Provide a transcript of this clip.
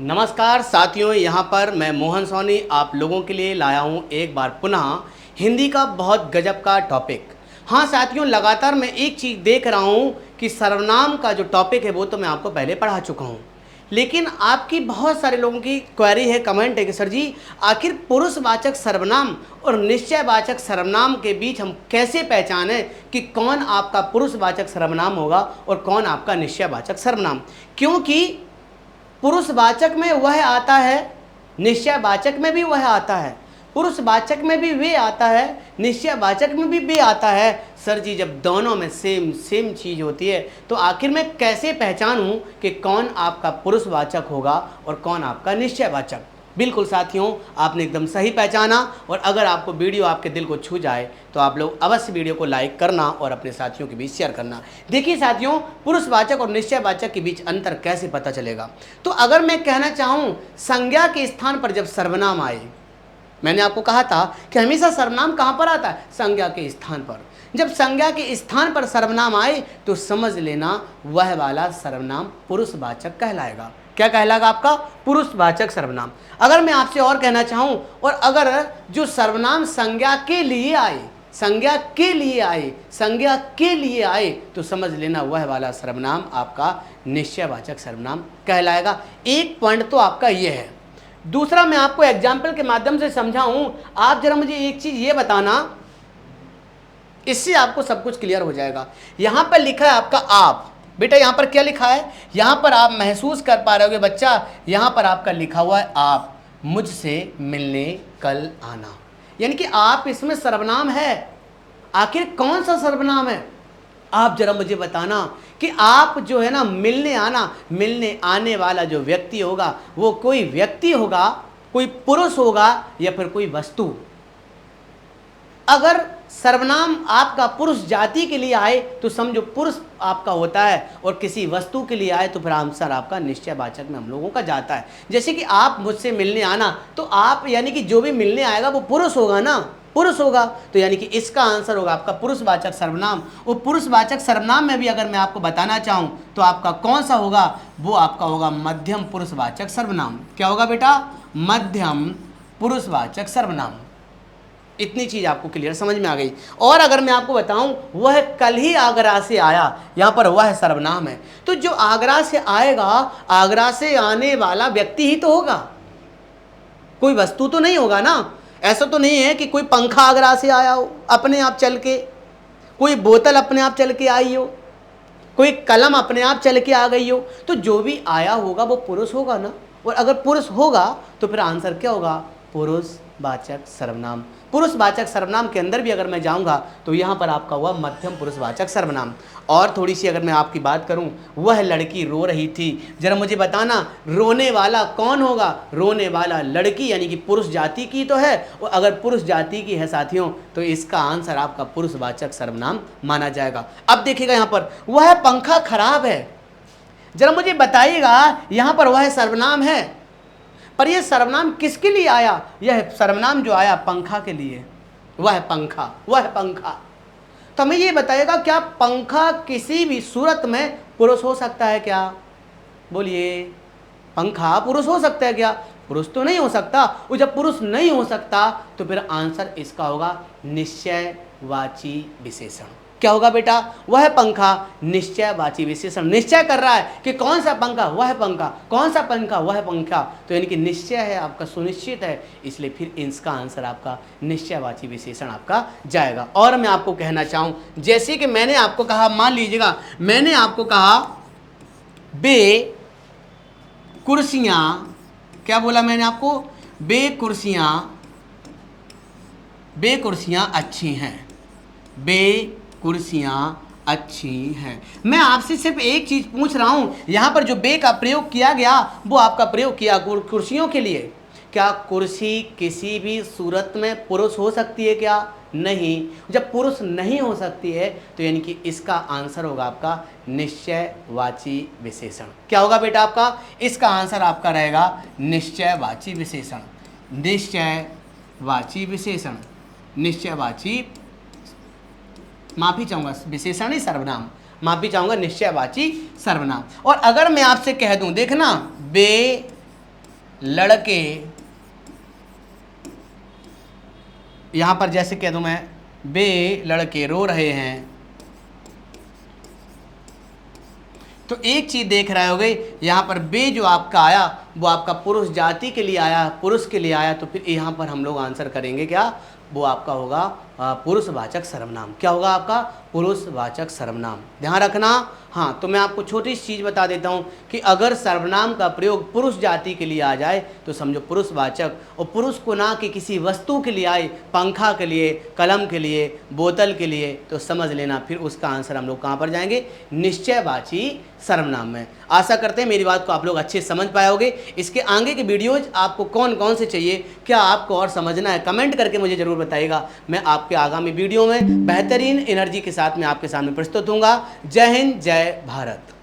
नमस्कार साथियों, यहाँ पर मैं मोहन सोनी आप लोगों के लिए लाया हूँ एक बार पुनः हिंदी का बहुत गजब का टॉपिक। हाँ साथियों, लगातार मैं एक चीज़ देख रहा हूँ कि सर्वनाम का जो टॉपिक है वो तो मैं आपको पहले पढ़ा चुका हूँ, लेकिन आपकी बहुत सारे लोगों की क्वेरी है, कमेंट है कि सर जी आखिर पुरुषवाचक सर्वनाम और निश्चयवाचक सर्वनाम के बीच हम कैसे पहचानें कि कौन आपका पुरुषवाचक सर्वनाम होगा और कौन आपका निश्चयवाचक सर्वनाम। क्योंकि पुरुषवाचक में वह आता है, निश्चयवाचक में भी वह आता है, पुरुषवाचक में भी वे आता है, निश्चयवाचक में भी वे आता है। सर जी जब दोनों में सेम सेम चीज़ होती है तो आखिर मैं कैसे पहचानूं कि कौन आपका पुरुषवाचक होगा और कौन आपका निश्चयवाचक। बिल्कुल साथियों, आपने एकदम सही पहचाना। और अगर आपको वीडियो आपके दिल को छू जाए तो आप लोग अवश्य वीडियो को लाइक करना और अपने साथियों के बीच शेयर करना। देखिए साथियों, पुरुषवाचक और निश्चयवाचक के बीच अंतर कैसे पता चलेगा। तो अगर मैं कहना चाहूँ संज्ञा के स्थान पर जब सर्वनाम आए, मैंने आपको कहा था कि हमेशा सर्वनाम कहाँ पर आता है, संज्ञा के स्थान पर। जब संज्ञा के स्थान पर सर्वनाम आए तो समझ लेना वह वाला सर्वनाम पुरुषवाचक कहलाएगा। क्या कहलाएगा? आपका पुरुषवाचक सर्वनाम। अगर मैं आपसे और कहना चाहूं, और अगर जो सर्वनाम संज्ञा के लिए आए, संज्ञा के लिए आए, संज्ञा के लिए आए तो समझ लेना वह वाला सर्वनाम आपका निश्चयवाचक सर्वनाम कहलाएगा। एक पॉइंट तो आपका यह है। दूसरा मैं आपको एग्जाम्पल के माध्यम से समझाऊं। आप जरा मुझे एक चीज ये बताना, इससे आपको सब कुछ क्लियर हो जाएगा। यहां पर लिखा है आपका आप। बेटा यहाँ पर क्या लिखा है? यहाँ पर आप महसूस कर पा रहे होगे बच्चा, यहाँ पर आपका लिखा हुआ है आप मुझसे मिलने कल आना, यानी कि आप इसमें सर्वनाम है। आखिर कौन सा सर्वनाम है? आप जरा मुझे बताना कि आप जो है ना मिलने आना, मिलने आने वाला जो व्यक्ति होगा वो कोई व्यक्ति होगा, कोई पुरुष होगा या फिर कोई वस्तु। अगर सर्वनाम आपका पुरुष जाति के लिए आए तो समझो पुरुष आपका होता है, और किसी वस्तु के लिए आए तो फिर आंसर आपका निश्चयवाचक में हम लोगों का जाता है। जैसे कि आप मुझसे मिलने आना, तो आप यानी कि जो भी मिलने आएगा वो पुरुष होगा ना, पुरुष होगा, तो यानी कि इसका आंसर होगा आपका पुरुषवाचक सर्वनाम। वो पुरुषवाचक सर्वनाम में भी अगर मैं आपको बताना चाहूँ तो आपका कौन सा होगा? वो आपका होगा मध्यम पुरुषवाचक सर्वनाम। क्या होगा बेटा? मध्यम पुरुषवाचक सर्वनाम। इतनी चीज आपको क्लियर समझ में आ गई। और अगर मैं आपको बताऊं वह कल ही आगरा से आया, यहां पर वह सर्वनाम है, तो जो आगरा से आएगा, आगरा से आने वाला व्यक्ति ही तो होगा, कोई वस्तु तो नहीं होगा ना। ऐसा तो नहीं है कि कोई पंखा आगरा से आया हो अपने आप चल के, कोई बोतल अपने आप चल के आई हो, कोई कलम अपने आप चल के आ गई हो। तो जो भी आया होगा वो पुरुष होगा ना, और अगर पुरुष होगा तो फिर आंसर क्या होगा? पुरुषवाचक सर्वनाम। पुरुषवाचक सर्वनाम के अंदर भी अगर मैं जाऊंगा तो यहाँ पर आपका हुआ मध्यम पुरुषवाचक सर्वनाम। और थोड़ी सी अगर मैं आपकी बात करूं, वह लड़की रो रही थी, जरा मुझे बताना रोने वाला कौन होगा? रोने वाला लड़की, यानी कि पुरुष जाति की तो है, और अगर पुरुष जाति की है साथियों तो इसका आंसर आपका पुरुषवाचक सर्वनाम माना जाएगा। अब देखिएगा यहाँ पर वह पंखा खराब है, जरा मुझे बताइएगा यहाँ पर वह सर्वनाम है, पर यह सर्वनाम किसके लिए आया? यह सर्वनाम जो आया पंखा के लिए, वह पंखा, वह पंखा। तो हमें ये बताइएगा क्या पंखा किसी भी सूरत में पुरुष हो सकता है क्या? बोलिए, पंखा पुरुष हो सकता है क्या? पुरुष तो नहीं हो सकता। और जब पुरुष नहीं हो सकता तो फिर आंसर इसका होगा निश्चयवाची विशेषण। क्या होगा बेटा? वह पंखा निश्चयवाची विशेषण। निश्चय कर रहा है कि कौन सा पंखा? वह पंखा। कौन सा पंखा? वह पंखा। तो यानी कि निश्चय है आपका, सुनिश्चित है, इसलिए फिर इसका आंसर आपका निश्चयवाची विशेषण आपका जाएगा। और मैं आपको कहना चाहूँ, जैसे कि मैंने आपको कहा, मान लीजिएगा मैंने आपको कहा बे कुर्सियाँ, क्या बोला मैंने आपको? बे कुर्सियाँ अच्छी हैं, बे कुर्सियाँ अच्छी हैं। मैं आपसे सिर्फ एक चीज पूछ रहा हूं, यहां पर जो बे का प्रयोग किया गया वो आपका प्रयोग किया कुर्सियों के लिए। क्या कुर्सी किसी भी सूरत में पुरुष हो सकती है क्या? नहीं। जब पुरुष नहीं हो सकती है तो यानी कि इसका आंसर होगा आपका निश्चयवाची विशेषण। क्या होगा बेटा आपका? इसका आंसर आपका रहेगा निश्चयवाची विशेषण। निश्चयवाची विशेषण, निश्चयवाची, माफी चाहूंगा विशेषण नहीं सर्वनाम, माफी चाहूंगा निश्चयवाची सर्वनाम। और अगर मैं आपसे कह दूं, देखना बे लड़के, यहां पर जैसे कह दूं मैं, बे लड़के रो रहे हैं। तो एक चीज देख रहे होगे, यहां पर बे जो आपका आया वो आपका पुरुष जाति के लिए आया, पुरुष के लिए आया, तो फिर यहां पर हम लोग आंसर करेंगे क्या, वो आपका होगा पुरुषवाचक सर्वनाम। क्या होगा आपका, पुरुषवाचक सर्वनाम। ध्यान रखना। हाँ, तो मैं आपको छोटी सी चीज़ बता देता हूँ कि अगर सर्वनाम का प्रयोग पुरुष जाति के लिए आ जाए तो समझो पुरुषवाचक, और पुरुष को ना कि किसी वस्तु के लिए आए, पंखा के लिए, कलम के लिए, बोतल के लिए, तो समझ लेना फिर उसका आंसर हम लोग कहाँ पर जाएंगे, निश्चयवाची सर्वनाम में। आशा करते हैं मेरी बात को आप लोग अच्छे समझ पाए होगे। इसके आगे के वीडियोज आपको कौन कौन से चाहिए, क्या आपको और समझना है, कमेंट करके मुझे ज़रूर बताइएगा। मैं आपके आगामी वीडियो में बेहतरीन एनर्जी के साथ मैं आपके सामने प्रस्तुत होऊंगा। जय हिंद, जय भारत।